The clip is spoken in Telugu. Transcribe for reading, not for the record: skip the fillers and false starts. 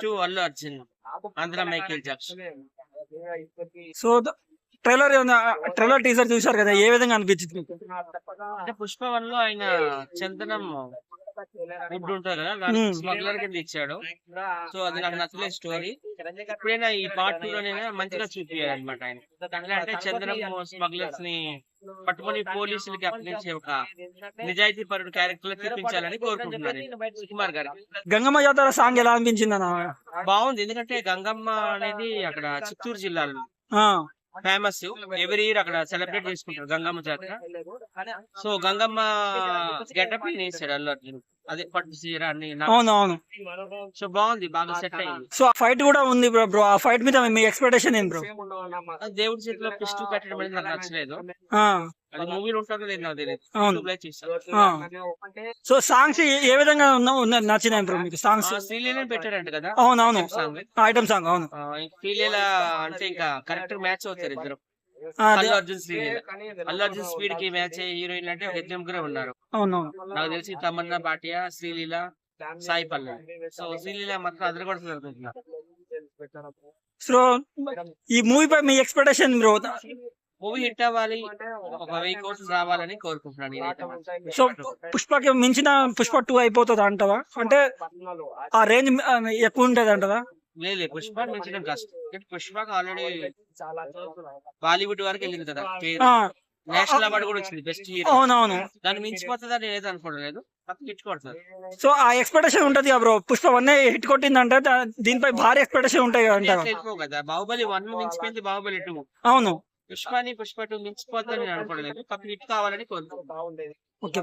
Two Allu Arjun, Andhra Michael Jackson. So trailer trailer teaser చూశారు కదా, ఏ విధంగా అనిపించింది మీకు? అంటే పుష్ప వన్ లో ఆయన చందనం ఫుడ్ ఉంటుంది కదా, దానికి స్మగ్లర్ కింద ఇచ్చాడు. సో అది నాకు నచ్చలేదు స్టోరీ. ఎప్పుడైనా ఈ పార్ట్ టూ లోనైనా మంచిగా చూపించారు అనమాట ఆయన. ఎట్లా అంటే చందనం స్మగ్లర్స్ ని పట్టుకొని పోలీసులకి అప్పగించే ఒక నిజాయితీ పరుడు క్యారెక్టర్ లో చూపించాలని కోరుకుంటున్నాను నేను. సుకుమార్ గారు గంగమ్మ జాతర సాంగ్ ఎలా అనిపించింది అన్న? బాగుంది, ఎందుకంటే గంగమ్మ అనేది అక్కడ చిత్తూరు జిల్లాలో ఆ, ఫేమస్. ఎవ్రీ ఇయర్ అక్కడ సెలబ్రేట్ చేసుకుంటారు గంగమ్మ జాతర. సో గంగమ్మ గెటప్ వేసాడు అల్లు అర్జున్, అదే పట్టు చీర అన్ని. అవును అవును. సో బాగుంది, బాగా సెట్ అయింది. సో ఆ ఫైట్ కూడా ఉంది బ్రో. ఆ ఫైట్ మీద మీ ఎక్స్పెక్టేషన్ ఏం బ్రో? అది దేవుడి చేతిలో పిస్టు పెట్టడం అనేది నాకు నచ్చలేదు. ఆ, అది మూవీలో ఉంటుందో లేదు నాకు తెలియదు. అవును. యూట్యూబ్ లో చూసాను. ఆ. సో సాంగ్స్ ఏ విధంగా నచ్చినాయి బ్రో మీకు సాంగ్స్? శ్రీలీలని పెట్టారంట కదా అవును అవును, సాంగ్. ఐటమ్ సాంగ్ అవును. శ్రీలీల అంటే ఇంకా కరెక్ట్ మ్యాచ్ అవుతారు ఇద్దరు. ఆ, అదే. అల్లు అర్జున్ శ్రీలీల. అల్లు అర్జున్ స్పీడ్ కి మ్యాచ్ అయ్యే హీరోయిన్ అంటే ఒక ఇద్దరు ముగ్గురే ఉన్నారు అవును. నాకు తెలిసి. తమన్నా భాటియా, శ్రీలీల, సాయి పల్లవి. సో శ్రీలీల మాత్రం అదర్ కూడా జరుగుతున్నారు. సో ఈ మూవీ పై మీ ఎక్స్పెక్టేషన్ బ్రో? మూవీ హిట్ అవ్వాలి, ఒక 1000 కోట్లు రావాలని కోరుకుంటున్నాను నేనైతే మాత్రం. సో పుష్పకి మించిన పుష్ప 2 అయిపోతుంది అంటవా? అంటే ఆ రేంజ్ ఎక్కువ ఉంటది అంటదా? లేదు, పుష్ప మించడం కష్టం. పుష్పకి ఆల్రెడీ బాలీవుడ్ వరకు వెళ్ళింది కదా పేరు. ఆ, నేషనల్ అవార్డు కూడా వచ్చింది బెస్ట్ హీరో. అవునవును. దాన్ని మించిపోతుందని నేనైతే అనుకోవట్లేదు. హిట్ కొడుతుంది. సో ఆ ఎక్స్పెక్టేషన్ ఉంటది కదా బ్రో. పుష్ప 1 హిట్ కొట్టిందంటే దీనిపై భారీ ఎక్స్పెక్టేషన్ ఉంటాయి అంటారా? వెళ్ళిపో కదా, బాహుబలి 1 మించిపోయింది, బాహుబలి 2. అవును. పుష్ప 2 మించిపోతుందని నేను అనుకోవట్లేదు. హిట్ కావాలని కోరుకుంటున్నాను. ఓకే.